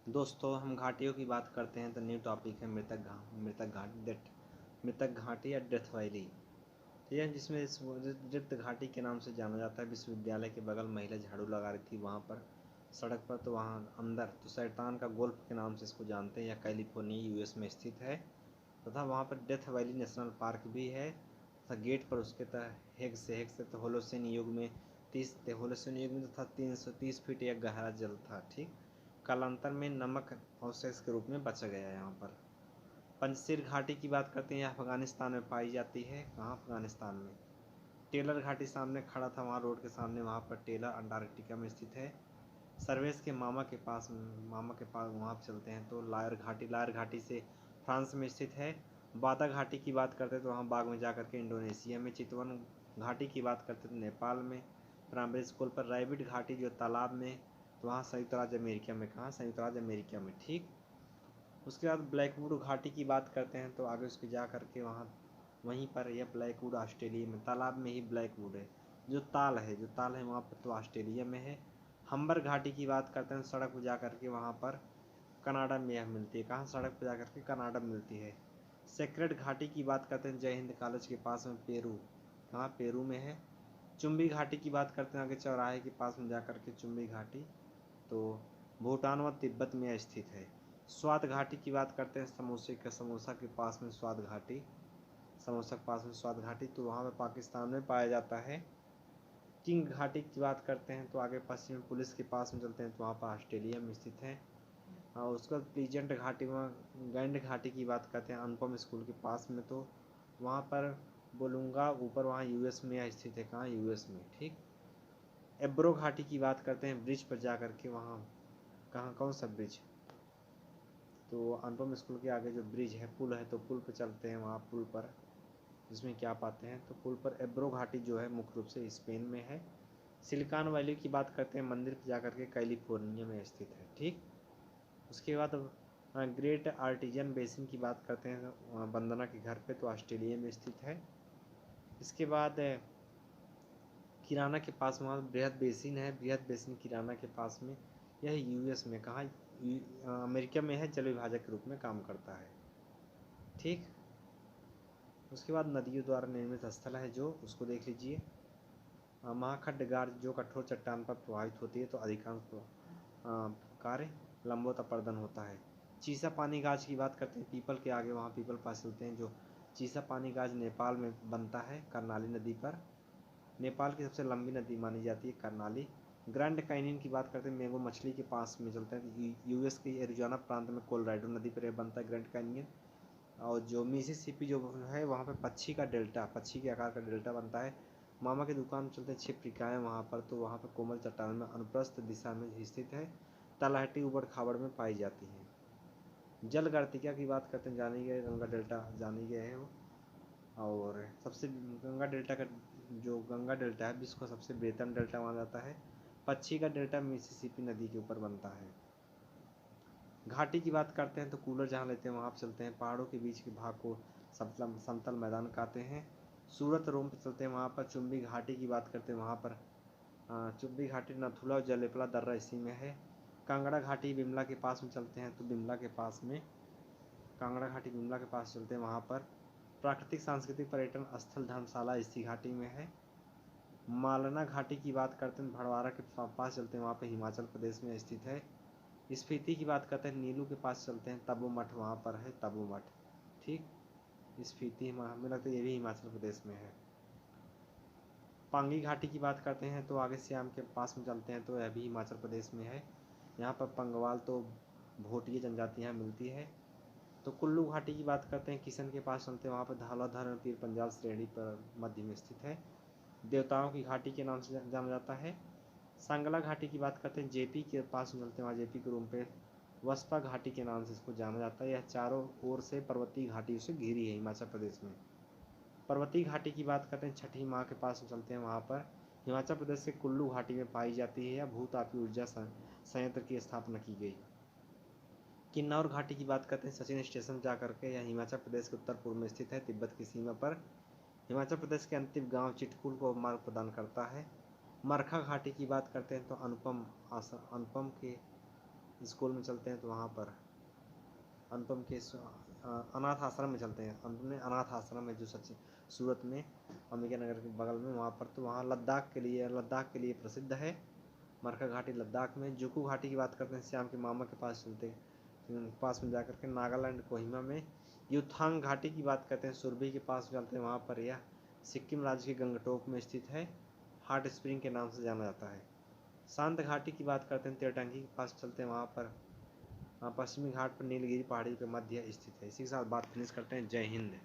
दोस्तों हम घाटियों की बात करते हैं तो न्यू टॉपिक है मृतक घाटी या डेथ वैली। तो यह जिसमें इस मृत घाटी के नाम से जाना जाता है। विश्वविद्यालय के बगल महिला झाड़ू लगा रही थी वहाँ पर सड़क पर, तो वहाँ अंदर तो शैतान का गोल्फ के नाम से इसको जानते हैं। यह कैलिफोर्निया यूएस में स्थित है तथा वहाँ पर डेथ वैली नेशनल पार्क भी है तथा गेट पर उसके हेग से तो होलोसिन युग में 330 फीट एक गहरा जल था। ठीक, कालांतर में नमक अवशेष के रूप में बचा गया। यहाँ पर पंजशीर घाटी की बात करते हैं। यह अफगानिस्तान में पाई जाती है। कहाँ? अफगानिस्तान में। टेलर घाटी सामने खड़ा था वहाँ रोड के सामने, वहाँ पर टेलर अंटार्कटिका में स्थित है। सर्वेश के मामा के पास वहाँ पर चलते हैं तो लायर घाटी से फ्रांस में स्थित है। बादा घाटी की बात करते हैं तो वहाँ बाग में जाकर के इंडोनेशिया में। चितवन घाटी की बात करते तो नेपाल में प्राइमरी स्कूल पर। रैबिट घाटी जो तालाब में, तो वहाँ संयुक्त राज्य अमेरिका में। कहाँ? संयुक्त राज्य अमेरिका में। ठीक, उसके बाद ब्लैकवुड घाटी की बात करते हैं तो आगे उसके जा करके वहाँ वहीं पर यह ब्लैकवुड ऑस्ट्रेलिया में, तालाब में ही ब्लैकवुड है। जो ताल है वहाँ पर तो ऑस्ट्रेलिया में है। हम्बर घाटी की बात करते हैं सड़क पर जा करके वहाँ पर कनाडा में यह मिलती है। कहाँ? सड़क पर जा करके कनाडा में मिलती है। सेक्रेड घाटी की बात करते हैं जय हिंद कॉलेज के पास में, पेरू। कहाँ? पेरू में है। चुम्बी घाटी की बात करते हैं आगे चौराहे के पास में जा करके चुम्बी घाटी, तो भूटान व तिब्बत में स्थित है। स्वात घाटी की बात करते हैं समोसा के पास में स्वात घाटी, समोसा के पास में स्वात घाटी, तो वहाँ पे पाकिस्तान में पाया जाता है। किंग घाटी की बात करते हैं तो आगे पश्चिमी पुलिस के पास में चलते हैं तो वहाँ पर ऑस्ट्रेलिया में स्थित है। और उसके बाद प्लीजेंट घाटी में गैंड घाटी की बात करते हैं अनुपम स्कूल के पास में, तो वहाँ पर बोलूँगा ऊपर वहाँ यूएस में स्थित है। कहाँ? यूएस में। ठीक, एब्रो घाटी की बात करते हैं ब्रिज पर जा करके वहाँ, कहाँ? कौन सा ब्रिज? तो अनुपम स्कूल के आगे जो ब्रिज है, पुल है, तो पुल पर चलते हैं वहाँ पुल पर, जिसमें क्या पाते हैं तो पुल पर एब्रो घाटी जो है मुख्य रूप से स्पेन में है। सिलिकॉन वैली की बात करते हैं मंदिर पर जा करके कैलिफोर्निया में स्थित है। ठीक, उसके बाद ग्रेट आर्टिजन बेसिन की बात करते हैं वंदना के घर पे, तो ऑस्ट्रेलिया में स्थित है। इसके बाद किराना के पास वहाँ बृहद बेसिन है। बृहद बेसिन किराना के पास में, यह यूएस में। कहाँ? अमेरिका में है। जल विभाजक के रूप में काम करता है। ठीक, उसके बाद नदियों द्वारा निर्मित स्थल है जो उसको देख लीजिए। महाखड्डगार जो कठोर चट्टान पर प्रभावित होती है तो अधिकांश कार्य लंबवत अपर्दन होता है। चीसा पानी गाज की बात करते हैं पीपल के आगे, वहाँ पीपल पास चलते हैं। जो चीसा पानी गाज नेपाल में बनता है कर्नाली नदी पर। नेपाल की सबसे लंबी नदी मानी जाती है कर्नाली। ग्रैंड कैनियन की बात करते हैं मैंगो मछली के पास में चलते हैं। यूएस के एरिजोना प्रांत में कोलोराडो नदी पर बनता है ग्रैंड कैनियन। और जो मिसिसिपी जो है वहाँ पे पक्षी के आकार का डेल्टा बनता है। मामा की दुकान चलते हैं छिप्रिकाएँ वहाँ पर, तो वहाँ पर कोमल चट्टान में अनुप्रस्थ दिशा में स्थित है। तलहटी उबड़ खाबड़ में पाई जाती है। जल गर्तिका की बात करते हैं जानी गए गंगा डेल्टा जानी गए है वो। और सबसे गंगा डेल्टा है जिसको सबसे बेहतर डेल्टा माना जाता है। पक्षी का डेल्टा मिसिसिपी नदी के ऊपर बनता है। घाटी की बात करते हैं तो कूलर जहाँ लेते हैं वहाँ पर चलते हैं। पहाड़ों के बीच के भाग को समतल मैदान कहते हैं। सूरत रोम पर चलते हैं वहाँ पर। चुम्बी घाटी की बात करते हैं वहाँ पर चुम्बी घाटी नथुला और जलेपला दर्रा इसी में है। कांगड़ा घाटी बिमला के पास में चलते हैं तो बिमला के पास में कांगड़ा घाटी बिमला के पास चलते हैं वहाँ पर। प्राकृतिक सांस्कृतिक पर्यटन स्थल धर्मशाला इसी घाटी में है। मालना घाटी की बात करते हैं भड़वारा के पास चलते हैं वहाँ पर हिमाचल प्रदेश में स्थित है। स्पीति की बात करते हैं नीलू के पास चलते हैं तबो मठ वहाँ पर है तबो मठ। ठीक, स्पीति हमें लगता है ये भी हिमाचल प्रदेश में है। पांगी घाटी की बात करते हैं तो आगे श्याम के पास में चलते हैं तो यह भी हिमाचल प्रदेश में है। यहाँ पर पंगवाल तो भोटिया जनजाति यहाँ मिलती है। तो कुल्लू घाटी की बात करते हैं किशन के पास चलते हैं वहाँ पर धौलाधर पीर पंजाल श्रेणी पर मध्य में स्थित है। देवताओं की घाटी के नाम से जाना जाता है। सांगला घाटी की बात करते हैं जेपी के पास चलते हैं वहाँ जेपी के रूम पे वस्पा घाटी के नाम से इसको जाना जाता है। यह चारों ओर से पर्वतीय घाटियों से घिरी है हिमाचल प्रदेश में। पर्वतीय घाटी की बात करते हैं छठी माँ के पास चलते हैं वहाँ पर हिमाचल प्रदेश के कुल्लू घाटी में पाई जाती है। या भूतापी ऊर्जा संयंत्र की स्थापना की गई। किन्नौर घाटी की बात करते हैं सचिन स्टेशन जा करके, यह हिमाचल प्रदेश के उत्तर पूर्व में स्थित है तिब्बत की सीमा पर। हिमाचल प्रदेश के अंतिम गांव चिटकुल को मार्ग प्रदान करता है। मरखा घाटी की बात करते हैं तो अनुपम के स्कूल में चलते हैं तो वहाँ पर। अनुपम के अनाथ आश्रम में चलते हैं। अनुपम ने अनाथ आश्रम है जो सच सूरत में अंबिका नगर के बगल में, वहाँ पर। तो वहाँ लद्दाख के लिए प्रसिद्ध है। मरका घाटी लद्दाख में। जुकू घाटी की बात करते हैं, श्याम के मामा के पास चलते हैं, उनके पास में जाकर के नागालैंड कोहिमा में। युथांग घाटी की बात करते हैं, सुरभि के पास चलते हैं, वहाँ पर। यह सिक्किम राज्य के गंगटोक में स्थित है, हॉट स्प्रिंग के नाम से जाना जाता है। शांत घाटी की बात करते हैं, तेरटंकी के पास चलते हैं, वहाँ पर। पश्चिमी घाट पर नीलगिरी पहाड़ी के मध्य स्थित है। इसी के साथ बात फिनिश करते हैं। जय हिंद।